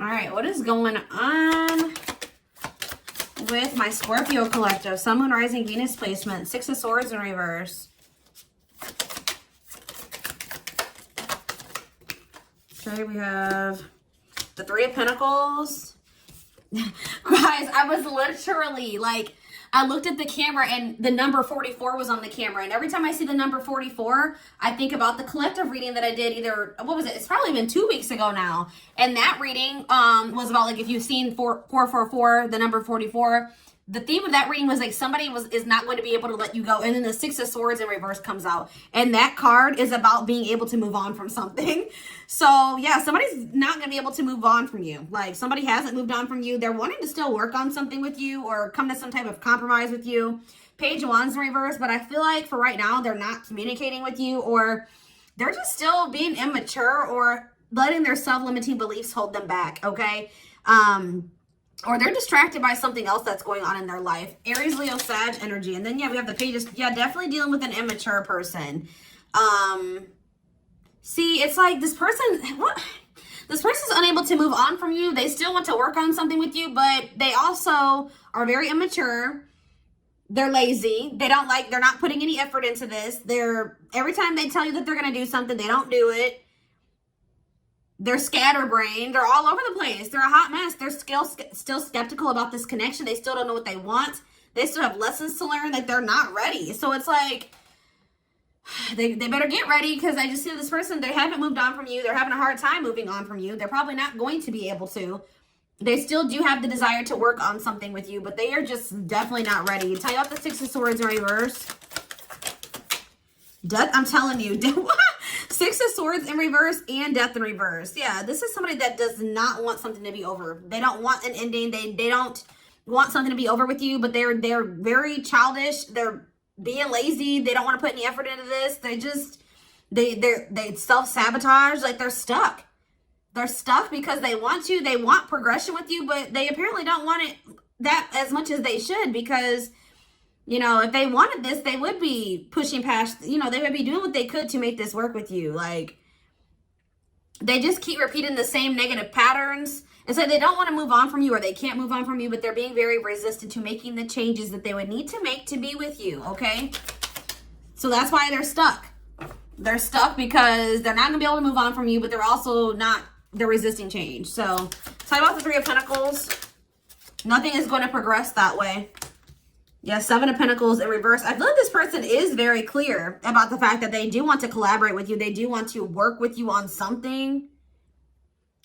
All right, what is going on with my Scorpio collective? Sun, Moon, Rising, Venus placement. Six of Swords in reverse. Okay, we have the Three of Pentacles. Guys, I was literally like, I looked at the camera and the number 44 was on the camera. And every time I see the number 44, I think about the collective reading that I did either, what was it? It's probably been 2 weeks ago now. And that reading was about like, if you've seen 444, the number 44, the theme of that reading was like somebody is not going to be able to let you go. And then the Six of Swords in reverse comes out. And that card is about being able to move on from something. So yeah, somebody's not going to be able to move on from you. Like somebody hasn't moved on from you. They're wanting to still work on something with you or come to some type of compromise with you. Page of Wands in reverse. But I feel like for right now, they're not communicating with you, or they're just still being immature or letting their self-limiting beliefs hold them back. Okay. Or they're distracted by something else that's going on in their life. Aries, Leo, Sag energy. And then, yeah, we have the pages. Yeah, definitely dealing with an immature person. See, it's like this person, this person's unable to move on from you. They still want to work on something with you, but they also are very immature. They're lazy. They're not putting any effort into this. Every time they tell you that they're going to do something, they don't do it. They're scatterbrained. They're all over the place. They're a hot mess. They're still skeptical about this connection. They still don't know what they want. They still have lessons to learn that they're not ready. So it's like, they better get ready, because I just see this person, they haven't moved on from you. They're having a hard time moving on from you. They're probably not going to be able to. They still do have the desire to work on something with you, but they are just definitely not ready. Tell you about the Six of Swords in reverse. Death, I'm telling you. Six of Swords in reverse and Death in reverse. Yeah, this is somebody that does not want something to be over. They don't want an ending. They don't want something to be over with you, but they're very childish. They're being lazy. They don't want to put any effort into this. They self-sabotage. Like they're stuck. They're stuck because they want progression with you, but they apparently don't want it that as much as they should, because you know, if they wanted this, they would be pushing past, you know, they would be doing what they could to make this work with you. Like, they just keep repeating the same negative patterns. And so they don't want to move on from you, or they can't move on from you, but they're being very resistant to making the changes that they would need to make to be with you, okay? So that's why they're stuck. They're stuck because they're not going to be able to move on from you, but they're resisting change. So, talk about the Three of Pentacles. Nothing is going to progress that way. Yeah, Seven of Pentacles in reverse. I feel like this person is very clear about the fact that they do want to collaborate with you. They do want to work with you on something.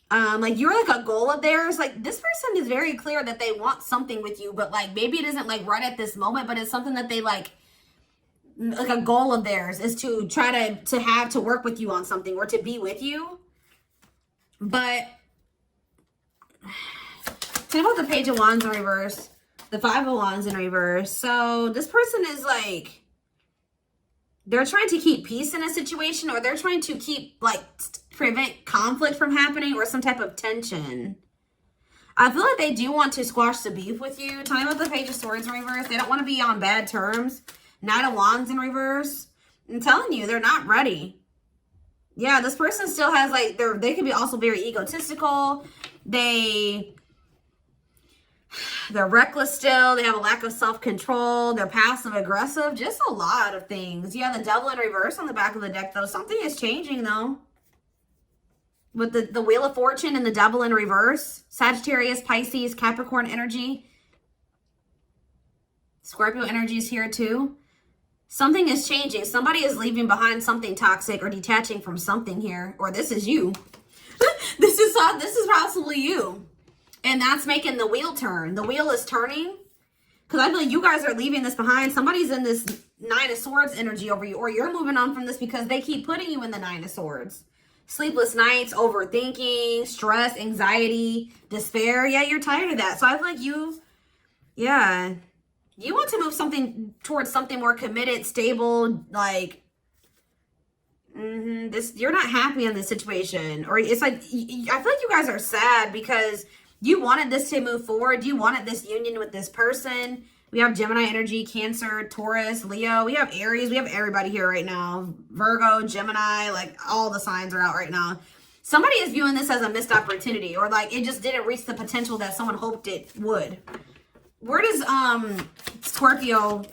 Like you're like a goal of theirs. Like this person is very clear that they want something with you, but like maybe it isn't like right at this moment, but it's something that they like a goal of theirs is to try to work with you on something or to be with you. But tell me about the Page of Wands in reverse. The Five of Wands in reverse. So this person is like, they're trying to keep peace in a situation, or they're trying to keep prevent conflict from happening or some type of tension. I feel like they do want to squash the beef with you. Tell me about the Page of Swords in reverse. They don't want to be on bad terms. Knight of Wands in reverse. I'm telling you, they're not ready. Yeah, this person still has they can be also very egotistical. They're reckless still. They have a lack of self-control. They're passive aggressive. Just a lot of things. Yeah, the Devil in reverse on the back of the deck, though. Something is changing, though. With the Wheel of Fortune and the Devil in reverse. Sagittarius, Pisces, Capricorn energy. Scorpio energy is here, too. Something is changing. Somebody is leaving behind something toxic or detaching from something here. Or this is you. This is possibly you. And that's making the wheel turn. The wheel is turning. Because I feel like you guys are leaving this behind. Somebody's in this Nine of Swords energy over you. Or you're moving on from this because they keep putting you in the Nine of Swords. Sleepless nights, overthinking, stress, anxiety, despair. Yeah, you're tired of that. So I feel like you want to move something towards something more committed, stable, like... you're not happy in this situation. Or it's like, I feel like you guys are sad because... you wanted this to move forward. You wanted this union with this person. We have Gemini energy, Cancer, Taurus, Leo. We have Aries. We have everybody here right now. Virgo, Gemini, like all the signs are out right now. Somebody is viewing this as a missed opportunity, or like it just didn't reach the potential that someone hoped it would. Where does Scorpio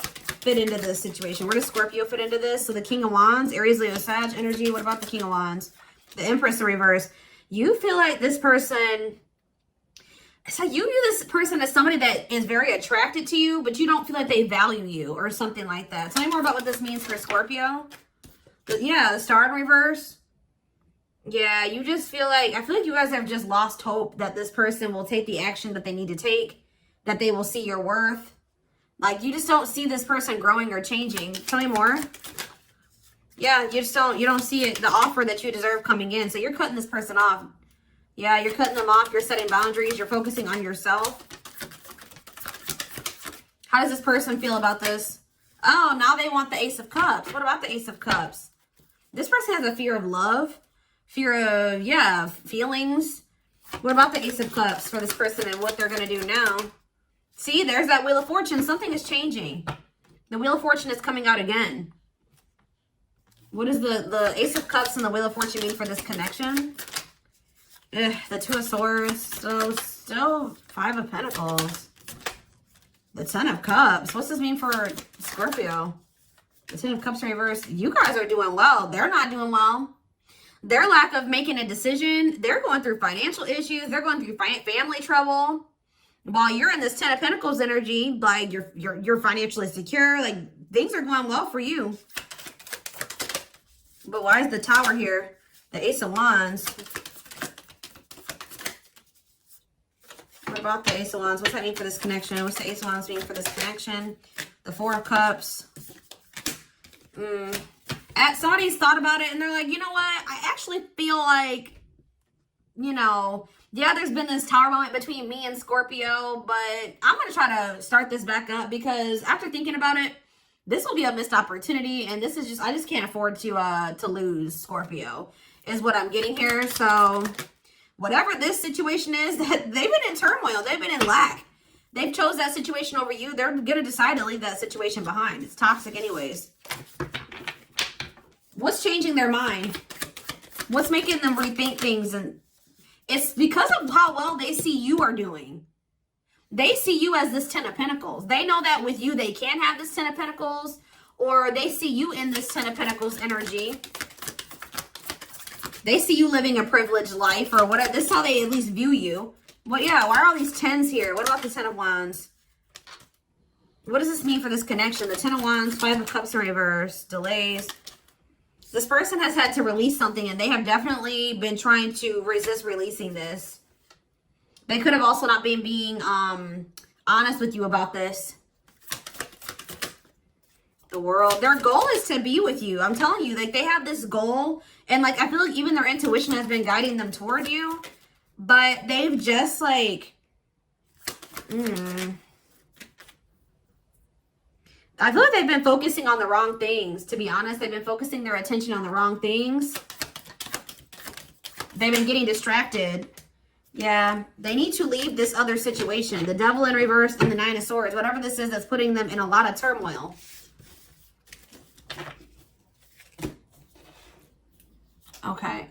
fit into this situation? Where does Scorpio fit into this? So the King of Wands, Aries, Leo, Sag energy. What about the King of Wands? The Empress in reverse. You feel like this person, so you view this person as somebody that is very attracted to you, but you don't feel like they value you or something like that. Tell me more about what this means for Scorpio. Yeah, the Star in reverse. Yeah, you just feel like, I feel like you guys have just lost hope that this person will take the action that they need to take, that they will see your worth. Like, you just don't see this person growing or changing. Tell me more. Yeah, you don't see it, the offer that you deserve coming in. So you're cutting this person off. Yeah, you're cutting them off. You're setting boundaries. You're focusing on yourself. How does this person feel about this? Oh, now they want the Ace of Cups. What about the Ace of Cups? This person has a fear of love. Fear of, yeah, feelings. What about the Ace of Cups for this person and what they're going to do now? See, there's that Wheel of Fortune. Something is changing. The Wheel of Fortune is coming out again. What does the Ace of Cups and the Wheel of Fortune mean for this connection? The Two of Swords. So, still Five of Pentacles. The Ten of Cups. What's this mean for Scorpio? The Ten of Cups in reverse. You guys are doing well. They're not doing well. Their lack of making a decision. They're going through financial issues. They're going through family trouble. While you're in this Ten of Pentacles energy, like you're financially secure. Like things are going well for you. But why is the Tower here? The Ace of Wands. What about the Ace of Wands? What's that mean for this connection? What's the Ace of Wands mean for this connection? The Four of Cups. Somebody's thought about it and they're like, you know what? I actually feel like, you know, yeah, there's been this Tower moment between me and Scorpio, but I'm going to try to start this back up because after thinking about it, this will be a missed opportunity, and this is just, I just can't afford to lose Scorpio, is what I'm getting here. So whatever this situation is, that they've been in turmoil, they've been in lack. They've chose that situation over you. They're going to decide to leave that situation behind. It's toxic anyways. What's changing their mind? What's making them rethink things? And it's because of how well they see you are doing. They see you as this Ten of Pentacles. They know that with you, they can have this Ten of Pentacles, or they see you in this Ten of Pentacles energy. They see you living a privileged life or whatever. This is how they at least view you. But yeah, why are all these tens here? What about the Ten of Wands? What does this mean for this connection? The Ten of Wands, Five of Cups in reverse, delays. This person has had to release something, and they have definitely been trying to resist releasing this. They could have also not been being honest with you about this. The World. Their goal is to be with you. I'm telling you, like they have this goal, and like I feel like even their intuition has been guiding them toward you, but they've just like, I feel like they've been focusing on the wrong things. To be honest, they've been focusing their attention on the wrong things. They've been getting distracted. Yeah, they need to leave this other situation. The Devil in reverse and the Nine of Swords. Whatever this is that's putting them in a lot of turmoil. Okay.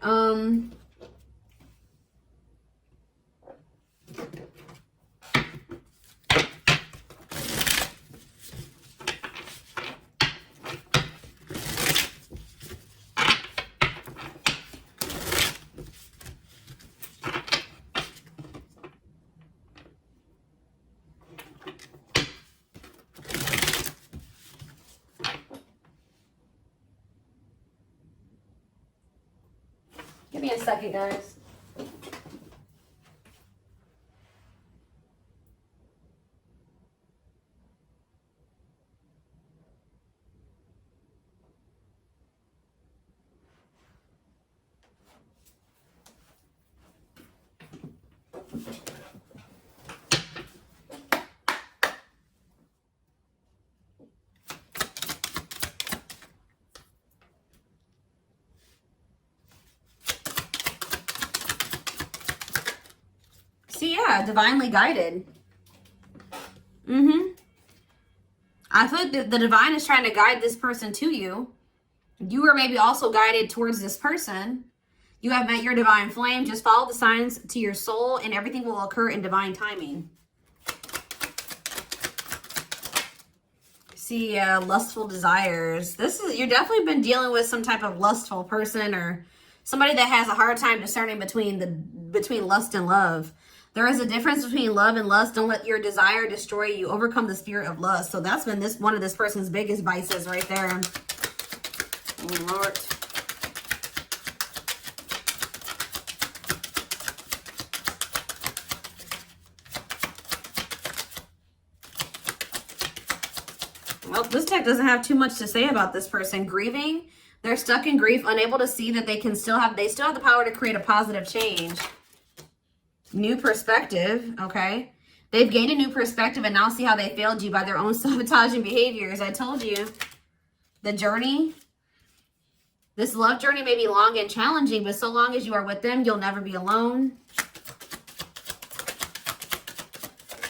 Give me a second, guys. See, yeah, divinely guided. I feel like the divine is trying to guide this person to you. You are maybe also guided towards this person. You have met your divine flame. Just follow the signs to your soul and everything will occur in divine timing. See, lustful desires. You've definitely been dealing with some type of lustful person or somebody that has a hard time discerning between lust and love. There is a difference between love and lust. Don't let your desire destroy you. Overcome the spirit of lust. So that's been one of this person's biggest vices right there. Oh, Lord. Well, this deck doesn't have too much to say about this person. Grieving. They're stuck in grief, unable to see that they still have the power to create a positive change. New perspective, okay? They've gained a new perspective and now see how they failed you by their own sabotaging behaviors. I told you. The journey. This love journey may be long and challenging, but so long as you are with them, you'll never be alone.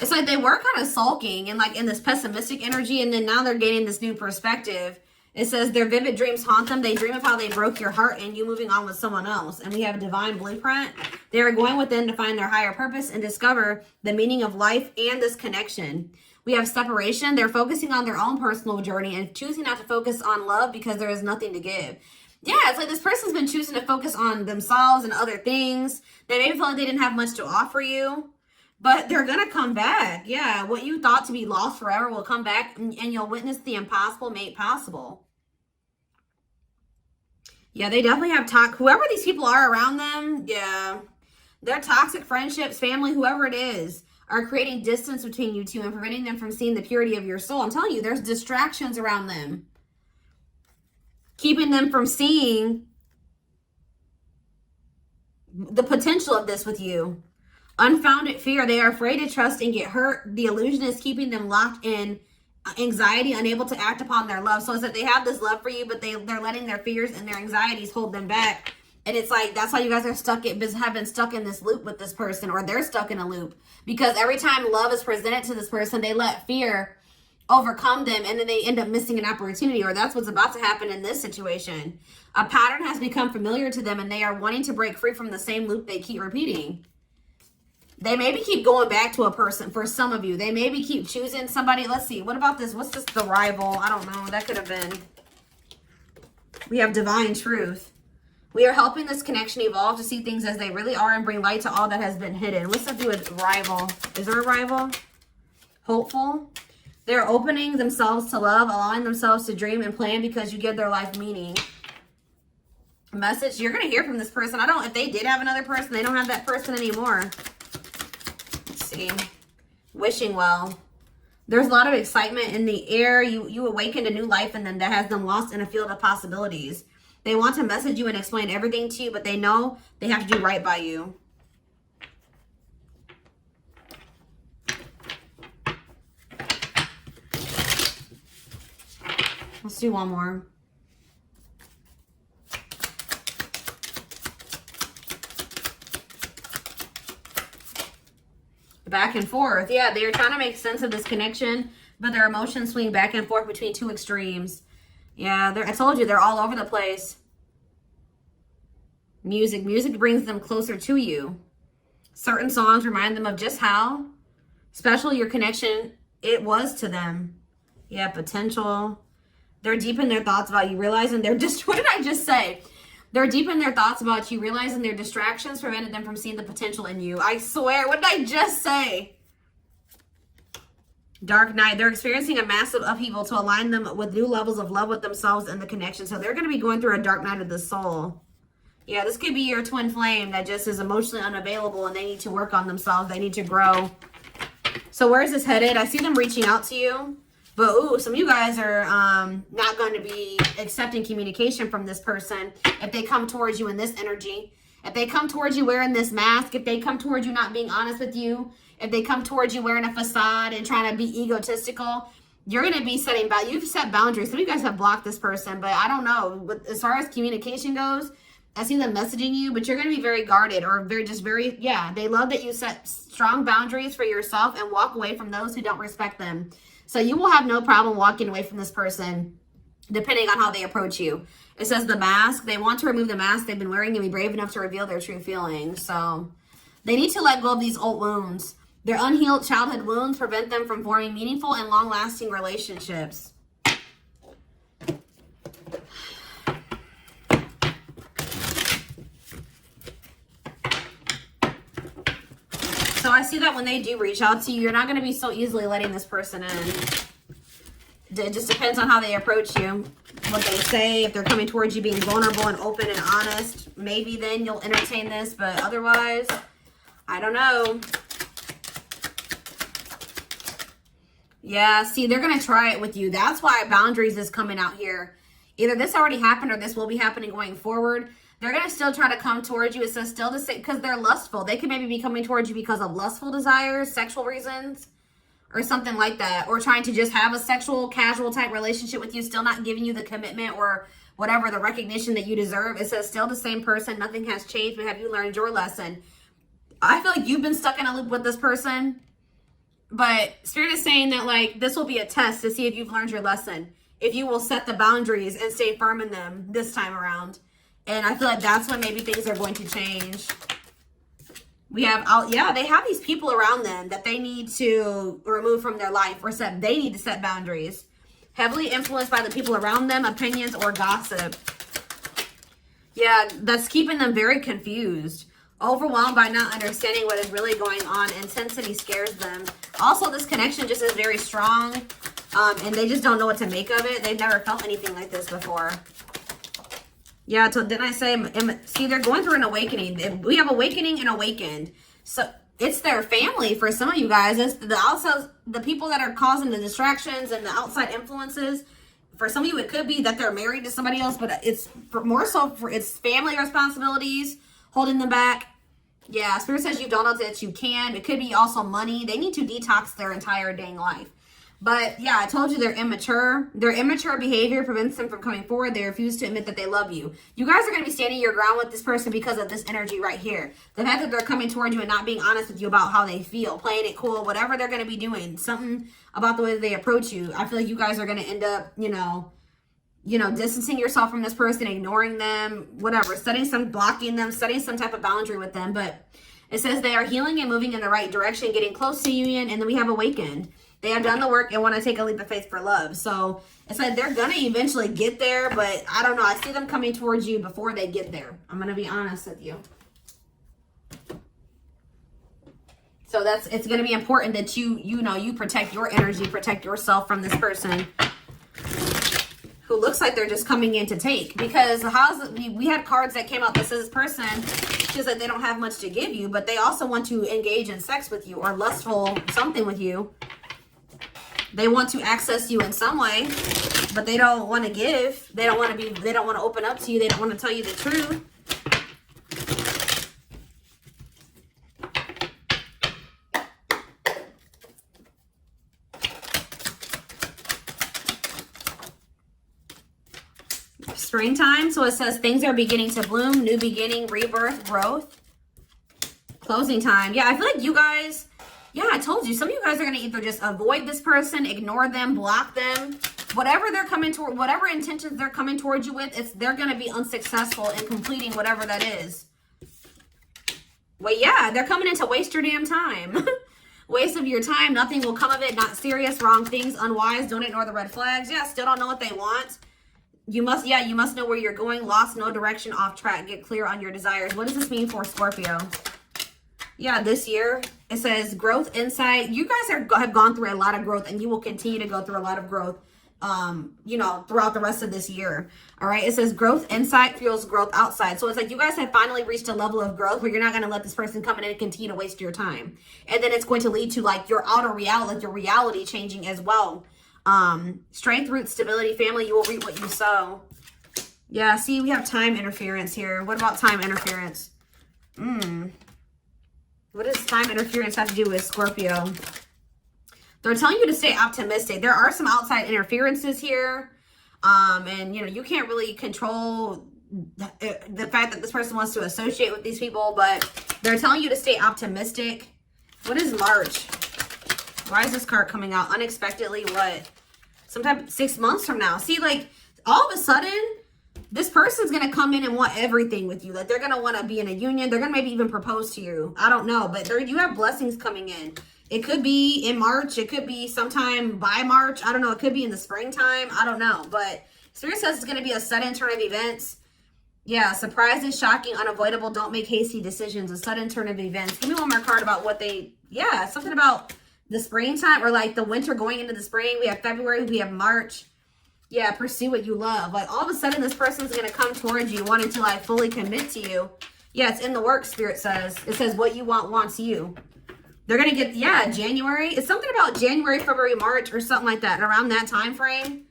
It's like they were kind of sulking and like in this pessimistic energy, and then now they're gaining this new perspective. It says their vivid dreams haunt them. They dream of how they broke your heart and you moving on with someone else. And we have a divine blueprint. They are going within to find their higher purpose and discover the meaning of life and this connection. We have separation. They're focusing on their own personal journey and choosing not to focus on love because there is nothing to give. Yeah, it's like this person's been choosing to focus on themselves and other things. They maybe feel like they didn't have much to offer you. But they're going to come back. Yeah, what you thought to be lost forever will come back and you'll witness the impossible made possible. Yeah, they definitely have whoever these people are around them, yeah. Their toxic friendships, family, whoever it is, are creating distance between you two and preventing them from seeing the purity of your soul. I'm telling you, there's distractions around them. Keeping them from seeing the potential of this with you. Unfounded fear. They are afraid to trust and get hurt. The illusion is keeping them locked in anxiety, unable to act upon their love. So it's that they have this love for you, but they're letting their fears and their anxieties hold them back. And it's like, that's why you guys are have been stuck in this loop with this person, or they're stuck in a loop. Because every time love is presented to this person, they let fear overcome them and then they end up missing an opportunity, or that's what's about to happen in this situation. A pattern has become familiar to them and they are wanting to break free from the same loop they keep repeating. They maybe keep going back to a person for some of you. They maybe keep choosing somebody. Let's see. What about this? What's this? The rival. I don't know. That could have been. We have divine truth. We are helping this connection evolve to see things as they really are and bring light to all that has been hidden. What's that do with rival? Is there a rival? Hopeful. They're opening themselves to love, allowing themselves to dream and plan because you give their life meaning. Message. You're going to hear from this person. If they did have another person, they don't have that person anymore. See, wishing well. There's a lot of excitement in the air. You awakened a new life and then that has them lost in a field of possibilities. They want to message you and explain everything to you, but they know they have to do right by you. Let's do one more. Back and forth. Yeah, they're trying to make sense of this connection, but their emotions swing back and forth between two extremes. Yeah, I told you, they're all over the place. Music brings them closer to you. Certain songs remind them of just how special your connection it was to them. Yeah, potential. They're deep in their thoughts about you, realizing what did I just say? They're deep in their thoughts about you, realizing their distractions prevented them from seeing the potential in you. I swear, what did I just say? Dark night. They're experiencing a massive upheaval to align them with new levels of love with themselves and the connection. So they're going to be going through a dark night of the soul. Yeah, this could be your twin flame that just is emotionally unavailable and they need to work on themselves. They need to grow. So where is this headed? I see them reaching out to you. But, ooh, some of you guys are not going to be accepting communication from this person if they come towards you in this energy. If they come towards you wearing this mask, if they come towards you not being honest with you, if they come towards you wearing a facade and trying to be egotistical, you're going to be setting boundaries. You've set boundaries. Some of you guys have blocked this person, but I don't know. But as far as communication goes, I see them messaging you, but you're going to be very guarded or yeah, they love that you set strong boundaries for yourself and walk away from those who don't respect them. So you will have no problem walking away from this person depending on how they approach you. It says the mask. They want to remove the mask they've been wearing and be brave enough to reveal their true feelings. So they need to let go of these old wounds. Their unhealed childhood wounds prevent them from forming meaningful and long-lasting relationships. So I see that when they do reach out to you, you're not going to be so easily letting this person in. It just depends on how they approach you, what they say. If they're coming towards you being vulnerable and open and honest, maybe then you'll entertain this. But otherwise, I don't know. Yeah, see, they're going to try it with you. That's why boundaries is coming out here. Either this already happened or this will be happening going forward. They're going to still try to come towards you. It says still the same because they're lustful. They could maybe be coming towards you because of lustful desires, sexual reasons, or something like that. Or trying to just have a sexual, casual type relationship with you, still not giving you the commitment or whatever, the recognition that you deserve. It says still the same person. Nothing has changed, but have you learned your lesson? I feel like you've been stuck in a loop with this person. But Spirit is saying that, like, this will be a test to see if you've learned your lesson. If you will set the boundaries and stay firm in them this time around. And I feel like that's when maybe things are going to change. We have, yeah, they have these people around them that they need to remove from their life or they need to set boundaries. Heavily influenced by the people around them, opinions, or gossip. Yeah, that's keeping them very confused. Overwhelmed by not understanding what is really going on. Intensity scares them. Also, this connection just is very strong. And they just don't know what to make of it. They've never felt anything like this before. Yeah, so didn't I say, see, they're going through an awakening. We have awakening and awakened. So it's their family for some of you guys. It's the outside, the people that are causing the distractions and the outside influences. For some of you, it could be that they're married to somebody else, but it's more so for it's family responsibilities holding them back. Yeah, Spirit says you don't know that you can. It could be also money. They need to detox their entire dang life. But yeah, I told you they're immature. Their immature behavior prevents them from coming forward. They refuse to admit that they love you. You guys are going to be standing your ground with this person because of this energy right here. The fact that they're coming towards you and not being honest with you about how they feel, playing it cool, whatever they're going to be doing, something about the way that they approach you. I feel like you guys are going to end up, you know, distancing yourself from this person, ignoring them, whatever, blocking them, setting some type of boundary with them. But it says they are healing and moving in the right direction, getting close to union, and then we have awakened. They have done the work and want to take a leap of faith for love. So it's like they're going to eventually get there, but I don't know. I see them coming towards you before they get there. I'm going to be honest with you. So it's going to be important that you protect your energy, protect yourself from this person who looks like they're just coming in to take. Because we had cards that came out that says this person, just that they don't have much to give you, but they also want to engage in sex with you or lustful something with you. They want to access you in some way, but they don't want to give. They don't want to open up to you. They don't want to tell you the truth. Springtime, so it says things are beginning to bloom, new beginning, rebirth, growth. Closing time. Yeah, I feel like you guys, yeah, I told you, some of you guys are going to either just avoid this person, ignore them, block them, whatever they're coming toward, whatever intentions they're coming towards you with, they're going to be unsuccessful in completing whatever that is. Well, yeah, they're coming in to waste your damn time. Waste of your time, nothing will come of it, not serious, wrong things, unwise, don't ignore the red flags. Yeah, still don't know what they want. You must know where you're going, lost, no direction, off track, get clear on your desires. What does this mean for Scorpio? Yeah, this year, it says growth, insight. You guys have gone through a lot of growth, and you will continue to go through a lot of growth, throughout the rest of this year. All right, it says growth, insight, fuels growth outside. So it's like you guys have finally reached a level of growth where you're not going to let this person come in and continue to waste your time. And then it's going to lead to like your outer reality, like your reality changing as well. Strength, root, stability, family, you will reap what you sow. Yeah, see, we have time interference here. What about time interference? What does time interference have to do with Scorpio? They're telling you to stay optimistic. There are some outside interferences here. And, you can't really control the fact that this person wants to associate with these people, but they're telling you to stay optimistic. What is March? Why is this card coming out unexpectedly? What? Sometime 6 months from now. See, like, all of a sudden, this person's going to come in and want everything with you. Like, they're going to want to be in a union. They're going to maybe even propose to you. I don't know. But you have blessings coming in. It could be in March. It could be sometime by March. I don't know. It could be in the springtime. I don't know. But Spirit says it's going to be a sudden turn of events. Yeah, surprises, shocking, unavoidable. Don't make hasty decisions. A sudden turn of events. Give me one more card about what they... Yeah, something about the springtime or like the winter going into the spring. We have February. We have March. Yeah, pursue what you love. Like, all of a sudden, this person's going to come towards you wanting to, like, fully commit to you. Yeah, it's in the works, Spirit says. It says what you want wants you. They're going to get, yeah, January. It's something about January, February, March or something like that. Around that time frame.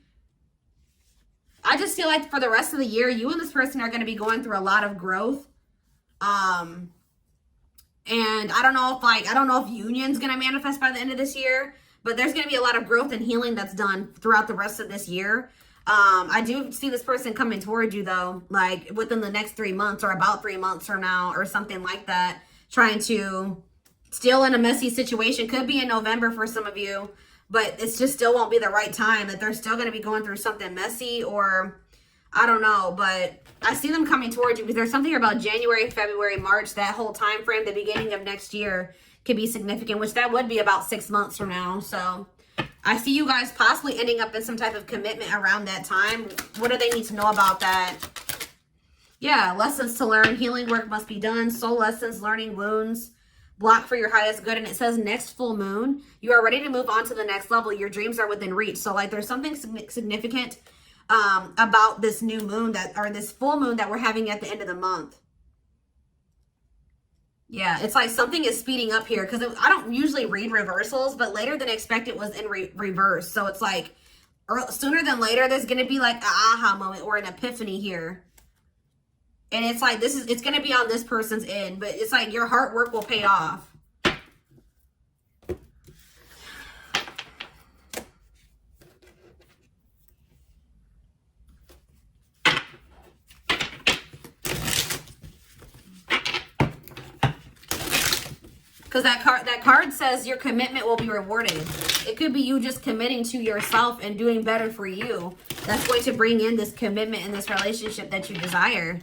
I just feel like for the rest of the year, you and this person are going to be going through a lot of growth. And I don't know if union's going to manifest by the end of this year. But there's going to be a lot of growth and healing that's done throughout the rest of this year. I do see this person coming towards you, though, like within the next 3 months or about 3 months from now or something like that. Trying to, still in a messy situation. Could be in November for some of you. But it just still won't be the right time. That they're still going to be going through something messy or I don't know. But I see them coming towards you because there's something about January, February, March, that whole time frame, the beginning of next year. Could be significant, which that would be about 6 months from now. So I see you guys possibly ending up in some type of commitment around that time. What do they need to know about that? Yeah, lessons to learn. Healing work must be done. Soul lessons, learning wounds. Block for your highest good. And it says next full moon. You are ready to move on to the next level. Your dreams are within reach. So like there's something significant about this new moon or this full moon that we're having at the end of the month. Yeah, it's like something is speeding up here because I don't usually read reversals, but later than expected was in reverse. So it's like sooner than later, there's going to be like an aha moment or an epiphany here. And it's like, it's going to be on this person's end, but it's like your hard work will pay off. Because that card says your commitment will be rewarded. It could be you just committing to yourself and doing better for you. That's going to bring in this commitment in this relationship that you desire.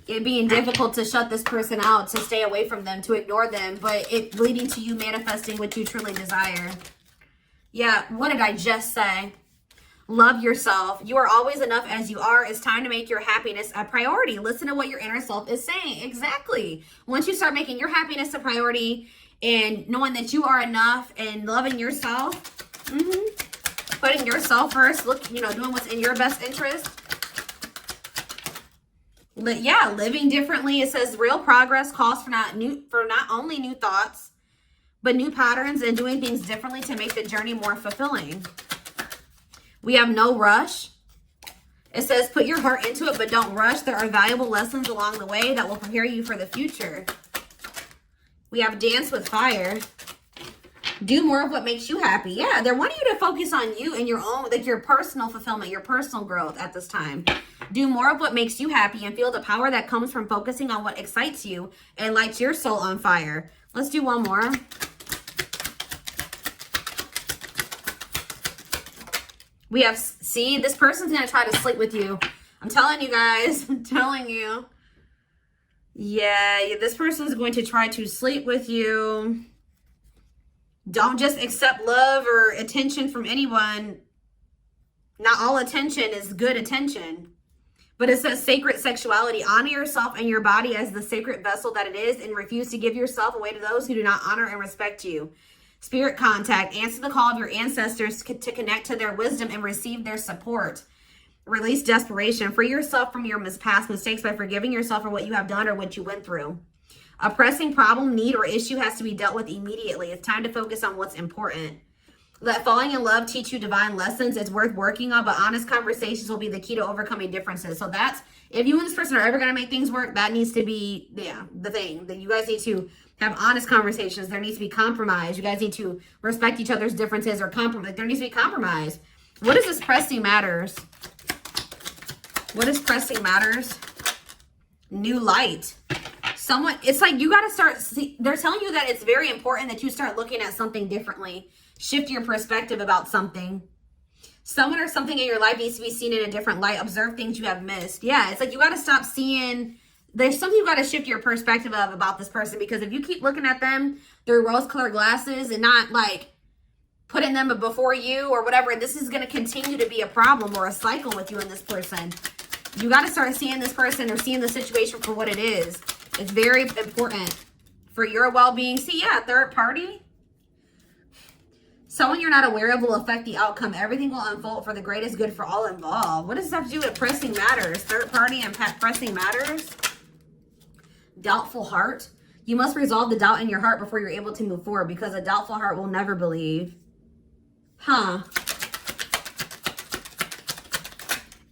It being difficult to shut this person out, to stay away from them, to ignore them, but it leading to you manifesting what you truly desire. Yeah, what did I just say? Love yourself. You are always enough as you are. It's time to make your happiness a priority. Listen to what your inner self is saying. Exactly. Once you start making your happiness a priority and knowing that you are enough and loving yourself, putting yourself first, doing what's in your best interest. Yeah, living differently. It says real progress calls for not only new thoughts, but new patterns and doing things differently to make the journey more fulfilling. We have no rush. It says put your heart into it, but don't rush. There are valuable lessons along the way that will prepare you for the future. We have dance with fire. Do more of what makes you happy. Yeah, they're wanting you to focus on you and your own, like your personal fulfillment, your personal growth at this time. Do more of what makes you happy and feel the power that comes from focusing on what excites you and lights your soul on fire. Let's do one more. We have, see, this person's going to try to sleep with you. I'm telling you guys. I'm telling you. Yeah, this person's going to try to sleep with you. Don't just accept love or attention from anyone. Not all attention is good attention. But it says sacred sexuality. Honor yourself and your body as the sacred vessel that it is and refuse to give yourself away to those who do not honor and respect you. Spirit contact. Answer the call of your ancestors to connect to their wisdom and receive their support. Release desperation. Free yourself from your past mistakes by forgiving yourself for what you have done or what you went through. A pressing problem, need, or issue has to be dealt with immediately. It's time to focus on what's important. Let falling in love teach you divine lessons. It's worth working on, but honest conversations will be the key to overcoming differences. So that's, if you and this person are ever going to make things work, that needs to be, the thing. That you guys need to have honest conversations. There needs to be compromise. You guys need to respect each other's differences or compromise. There needs to be compromise. What is this pressing matters? What is pressing matters? New light. It's like you got to start, they're telling you that it's very important that you start looking at something differently. Shift your perspective about something. Someone or something in your life needs to be seen in a different light. Observe things you have missed. Yeah, it's like you got to stop seeing. There's something you got to shift your perspective of about this person, because if you keep looking at them through rose-colored glasses and not like putting them before you or whatever, this is going to continue to be a problem or a cycle with you and this person. You got to start seeing this person or seeing the situation for what it is. It's very important for your well-being. See, yeah, third party. Someone you're not aware of will affect the outcome. Everything will unfold for the greatest good for all involved. What does this have to do with pressing matters? Third party and pressing matters. Doubtful heart. You must resolve the doubt in your heart before you're able to move forward, because a doubtful heart will never believe. Huh.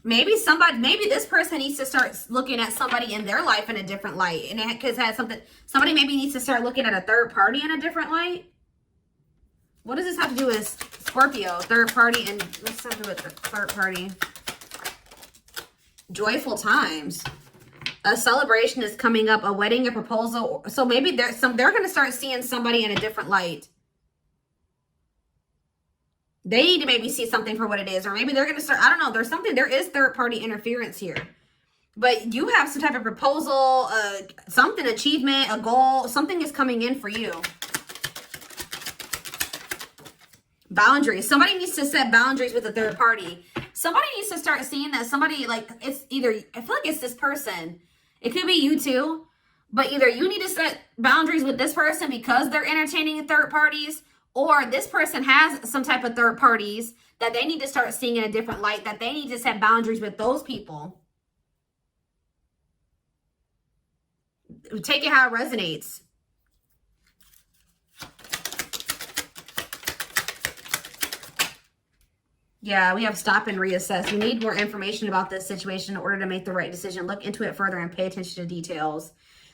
Maybe this person needs to start looking at somebody in their life in a different light. And it has somebody maybe needs to start looking at a third party in a different light. What does this have to do with Scorpio? Third party, and what's have to do with the third party? Joyful times. A celebration is coming up, a wedding, a proposal. So maybe they're going to start seeing somebody in a different light. They need to maybe see something for what it is, or maybe they're going to start, I don't know, there is third party interference here. But you have some type of proposal, something, achievement, a goal, something is coming in for you. Boundaries. Somebody needs to set boundaries with a third party. Somebody needs to start seeing that somebody, like, it's either, I feel like it's this person. It could be you too, but either you need to set boundaries with this person because they're entertaining third parties, or this person has some type of third parties that they need to start seeing in a different light, that they need to set boundaries with those people. Take it how it resonates. Yeah, we have stop and reassess. You need more information about this situation in order to make the right decision. Look into it further and pay attention to details.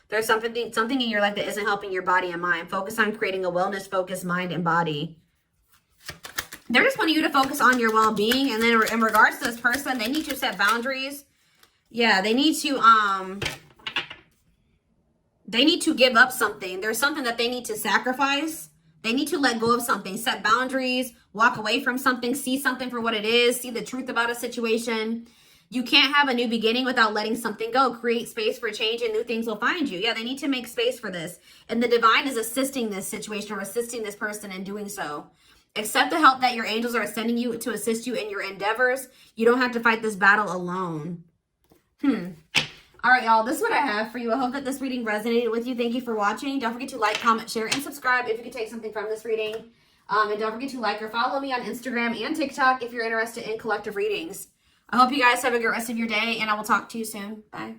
There's something in your life that isn't helping your body and mind. Focus on creating a wellness-focused mind and body. They're just wanting you to focus on your well-being. And then in regards to this person, they need to set boundaries. Yeah, they need to give up something. There's something that they need to sacrifice. They need to let go of something, set boundaries, walk away from something, see something for what it is, see the truth about a situation. You can't have a new beginning without letting something go. Create space for change and new things will find you. Yeah, they need to make space for this. And the divine is assisting this situation or assisting this person in doing so. Accept the help that your angels are sending you to assist you in your endeavors. You don't have to fight this battle alone. All right, y'all, this is what I have for you. I hope that this reading resonated with you. Thank you for watching. Don't forget to like, comment, share, and subscribe if you could take something from this reading. And don't forget to like or follow me on Instagram and TikTok if you're interested in collective readings. I hope you guys have a good rest of your day, and I will talk to you soon. Bye.